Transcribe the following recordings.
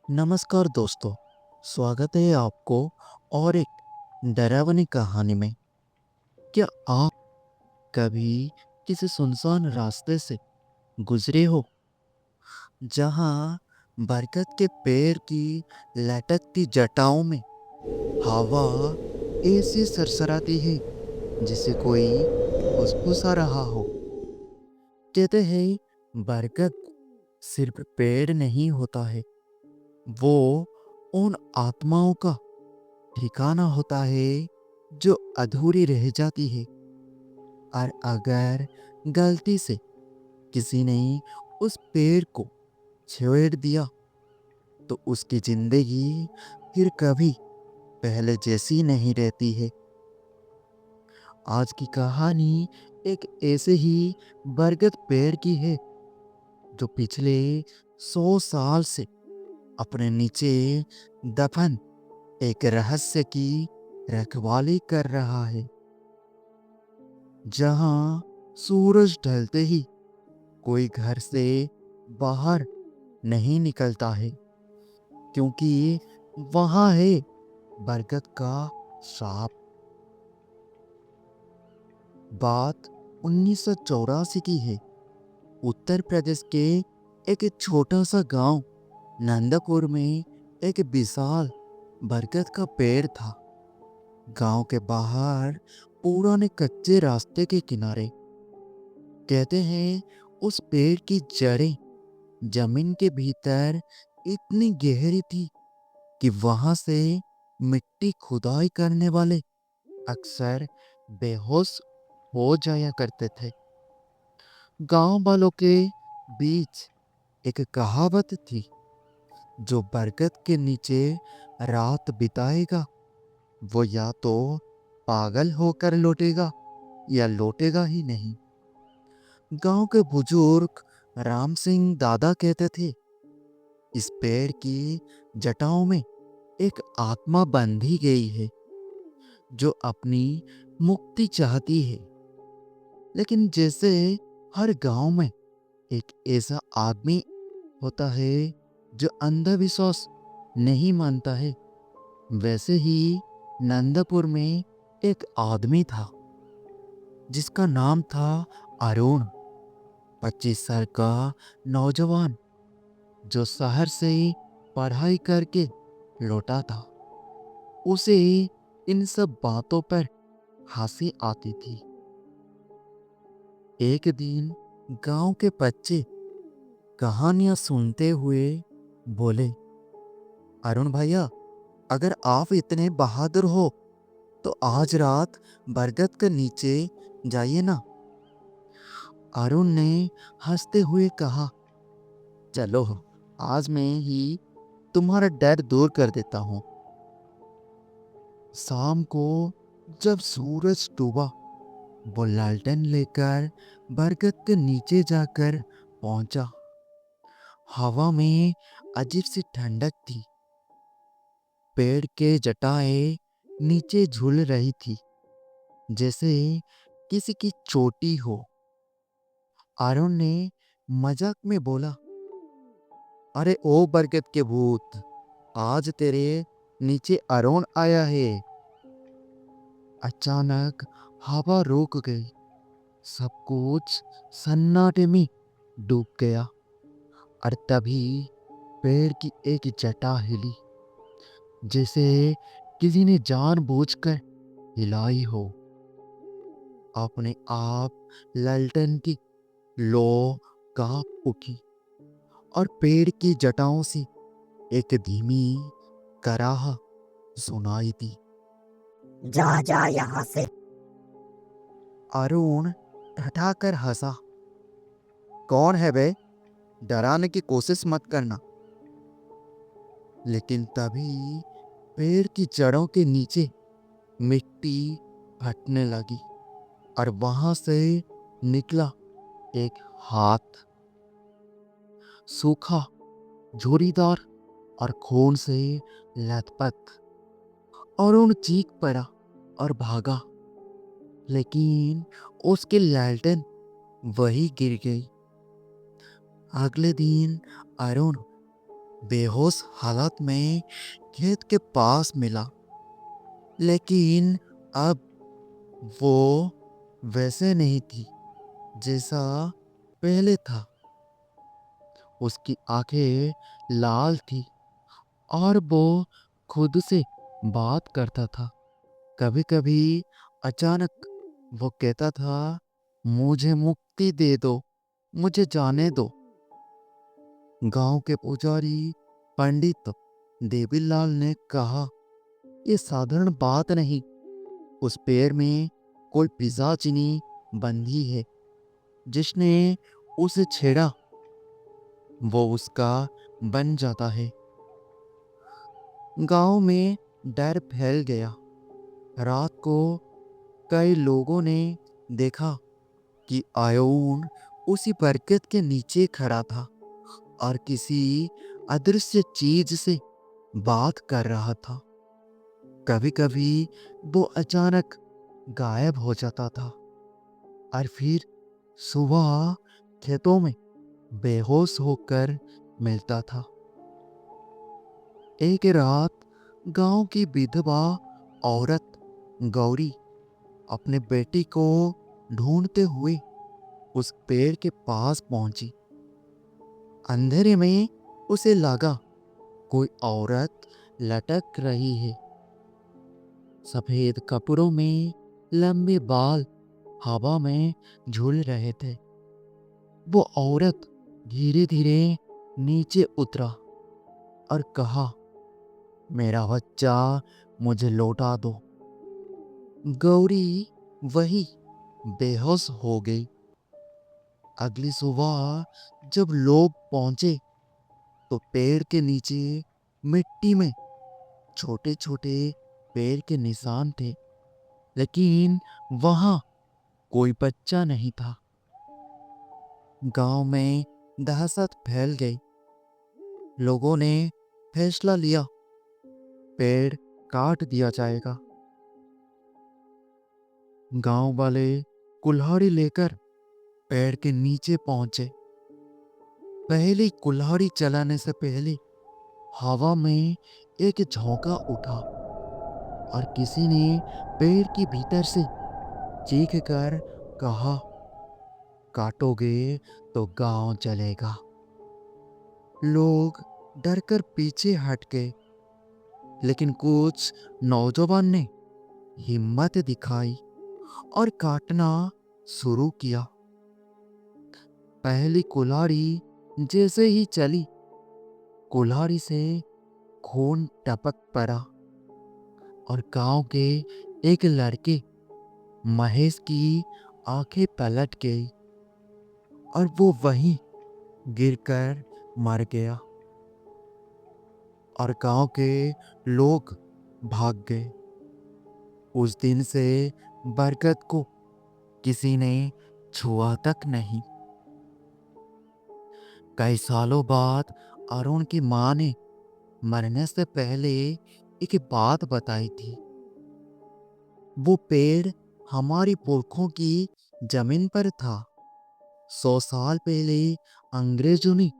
नमस्कार दोस्तों, स्वागत है आपको और एक डरावनी कहानी में। क्या आप कभी किसी सुनसान रास्ते से गुजरे हो जहां बरगद के पेड़ की लटकती जटाओं में हवा ऐसी सरसराती है जिसे कोई फुसफुसा रहा हो। कहते हैं बरगद सिर्फ पेड़ नहीं होता है, वो उन आत्माओं का ठिकाना होता है जो अधूरी रह जाती है। और अगर गलती से किसी ने उस पेड़ को छेड़ दिया तो उसकी जिंदगी फिर कभी पहले जैसी नहीं रहती है। आज की कहानी एक ऐसे ही बरगद पेड़ की है जो पिछले 100 साल से अपने नीचे दफन एक रहस्य की रखवाली कर रहा है। जहां सूरज ढलते ही कोई घर से बाहर नहीं निकलता है, क्योंकि वहां है बरगद का सांप। बात 1984 की है। उत्तर प्रदेश के एक छोटा सा गांव नंदपुर में एक विशाल बरगद का पेड़ था। गांव के बाहर पुराने कच्चे रास्ते के किनारे कहते हैं उस पेड़ की जड़ें जमीन के भीतर इतनी गहरी थी कि वहां से मिट्टी खुदाई करने वाले अक्सर बेहोश हो जाया करते थे। गांव वालों के बीच एक कहावत थी, जो बरगद के नीचे रात बिताएगा वो या तो पागल होकर लौटेगा या लौटेगा ही नहीं। गांव के बुजुर्ग राम सिंह दादा कहते थे, इस पेड़ की जटाओं में एक आत्मा बंधी गई है जो अपनी मुक्ति चाहती है। लेकिन जैसे हर गांव में एक ऐसा आदमी होता है जो अंधविश्वास नहीं मानता है, वैसे ही नंदपुर में एक आदमी था जिसका नाम था अरुण। 25 साल का नौजवान जो शहर से पढ़ाई करके लौटा था। उसे इन सब बातों पर हंसी आती थी। एक दिन गांव के बच्चे कहानियां सुनते हुए बोले, अरुण भैया, अगर आप इतने बहादुर हो तो आज रात बरगद के नीचे जाइए ना। अरुण ने हंसते हुए कहा, चलो, आज मैं ही तुम्हारा डर दूर कर देता हूँ। शाम को जब सूरज डूबा, वो लालटेन लेकर बरगद के नीचे जाकर पहुंचा। हवा में अजीब सी ठंडक थी। पेड़ के जटाएं नीचे झूल रही थी, जैसे किसी की चोटी हो। अरुण ने मजाक में बोला, अरे ओ बरगद के भूत, आज तेरे नीचे अरुण आया है। अचानक हवा रुक गई। सब कुछ सन्नाटे में डूब गया। और तभी पेड़ की एक जटा हिली, जैसे किसी ने जानबूझकर हिलाई हो। अपने आप लालटेन की लो कांप उठी और पेड़ की जटाओं से एक धीमी कराह सुनाई दी, जा जा यहाँ से। अरुण ठठाकर हंसा, कौन है बे? डराने की कोशिश मत करना। लेकिन तभी पेड़ की जड़ों के नीचे मिट्टी फटने लगी और वहां से निकला एक हाथ, सूखा, झुर्रीदार और खून से लथपथ। अरुण चीख पड़ा और भागा, लेकिन उसकी लालटेन वही गिर गई। अगले दिन अरुण बेहोश हालत में खेत के पास मिला, लेकिन अब वो वैसे नहीं थी जैसा पहले था। उसकी आंखें लाल थी और वो खुद से बात करता था। कभी कभी अचानक वो कहता था, मुझे मुक्ति दे दो, मुझे जाने दो। गांव के पुजारी पंडित देवीलाल ने कहा, ये साधारण बात नहीं, उस पेड़ में कोई पिशाचिनी बंधी है। जिसने उसे छेड़ा वो उसका बन जाता है। गांव में डर फैल गया। रात को कई लोगों ने देखा कि आयोन उसी बरगद के नीचे खड़ा था और किसी अदृश्य चीज से बात कर रहा था। कभी कभी वो अचानक गायब हो जाता था और फिर सुबह खेतों में बेहोश होकर मिलता था। एक रात गांव की विधवा औरत गौरी अपने बेटी को ढूंढते हुए उस पेड़ के पास पहुंची। अंधेरे में उसे लगा कोई औरत लटक रही है। सफेद कपड़ों में लंबे बाल हवा में झूल रहे थे। वो औरत धीरे धीरे नीचे उतरा और कहा, मेरा बच्चा मुझे लौटा दो। गौरी वही बेहोश हो गई। अगली सुबह जब लोग पहुंचे तो पेड़ के नीचे मिट्टी में छोटे छोटे पैर के निशान थे, लेकिन वहां कोई बच्चा नहीं था। गांव में दहशत फैल गई। लोगों ने फैसला लिया, पेड़ काट दिया जाएगा। गांव वाले कुल्हाड़ी लेकर पेड़ के नीचे पहुंचे। पहली कुल्हाड़ी चलाने से पहले हवा में एक झोंका उठा और किसी ने पेड़ के भीतर से चीख कर कहा, काटोगे तो गांव जलेगा। लोग डरकर पीछे हट गए, लेकिन कुछ नौजवान ने हिम्मत दिखाई और काटना शुरू किया। पहली कुल्हाड़ी जैसे ही चली, कुल्हाड़ी से खून टपक पड़ा और गांव के एक लड़के महेश की आंखें पलट गई और वो वहीं गिरकर मर गया और गांव के लोग भाग गए। उस दिन से बरगद को किसी ने छुआ तक नहीं। कई सालों बाद अरुण की माँ ने मरने से पहले एक बात बताई थी। वो पेड़ हमारी पुरखों की जमीन पर था। 100 साल पहले अंग्रेजों ने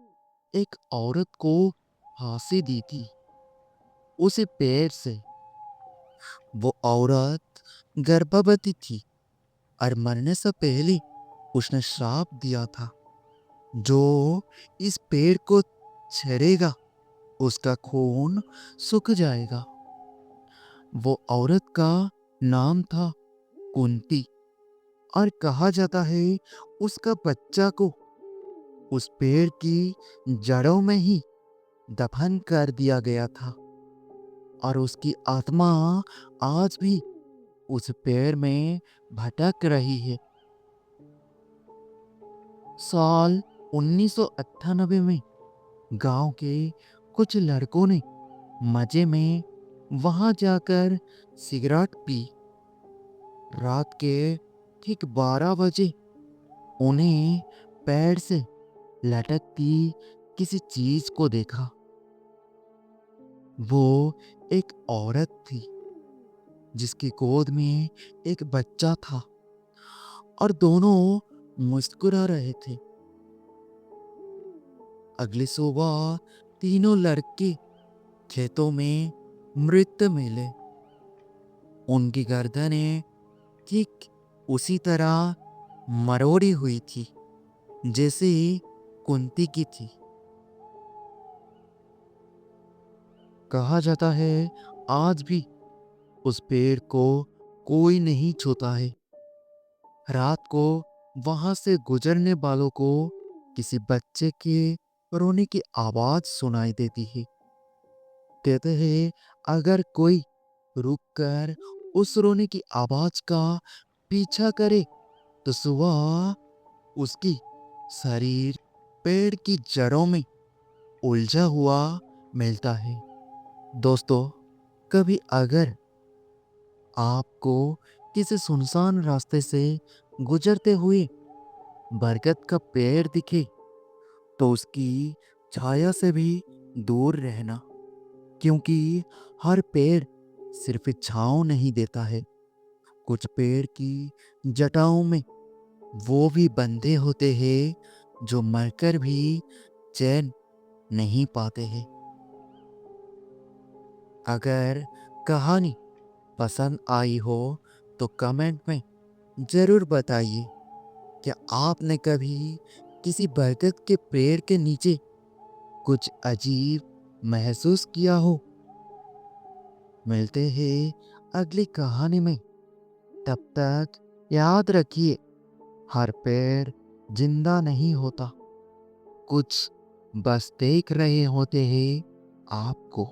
एक औरत को फांसी दी थी उसी पेड़ से। वो औरत गर्भवती थी और मरने से पहले उसने श्राप दिया था, जो इस पेड़ को छेड़ेगा उसका खून सूख जाएगा। वो औरत का नाम था कुंती और कहा जाता है उसका बच्चा को उस पेड़ की जड़ों में ही दफन कर दिया गया था और उसकी आत्मा आज भी उस पेड़ में भटक रही है। साल 1998 में गांव के कुछ लड़कों ने मजे में वहां जाकर सिगरेट पी। रात के ठीक 12 बजे उन्हें पेड़ से लटकती किसी चीज को देखा। वो एक औरत थी जिसकी गोद में एक बच्चा था और दोनों मुस्कुरा रहे थे। अगली सुबह तीनों लड़के खेतों में मृत मिले। उनकी गर्दनें ठीक उसी तरह मरोड़ी हुई थी जैसे कुंती की थी। कहा जाता है आज भी उस पेड़ को कोई नहीं छूता है। रात को वहां से गुजरने वालों को किसी बच्चे के रोने की आवाज सुनाई देती है। कहते हैं अगर कोई रुककर उस रोने की आवाज का पीछा करे तो सुबह उसकी शरीर पेड़ की जड़ों में उलझा हुआ मिलता है। दोस्तों, कभी अगर आपको किसी सुनसान रास्ते से गुजरते हुए बरगद का पेड़ दिखे तो उसकी छाया से भी दूर रहना, क्योंकि हर पेड़ सिर्फ छांव नहीं देता है। कुछ पेड़ की जटाओं में वो भी बंधे होते हैं जो मरकर भी चैन नहीं पाते हैं। अगर कहानी पसंद आई हो तो कमेंट में ज़रूर बताइए। क्या आपने कभी किसी बरगद के पेड़ के नीचे कुछ अजीब महसूस किया हो? मिलते हैं अगली कहानी में। तब तक याद रखिए, हर पेड़ जिंदा नहीं होता, कुछ बस देख रहे होते हैं आपको।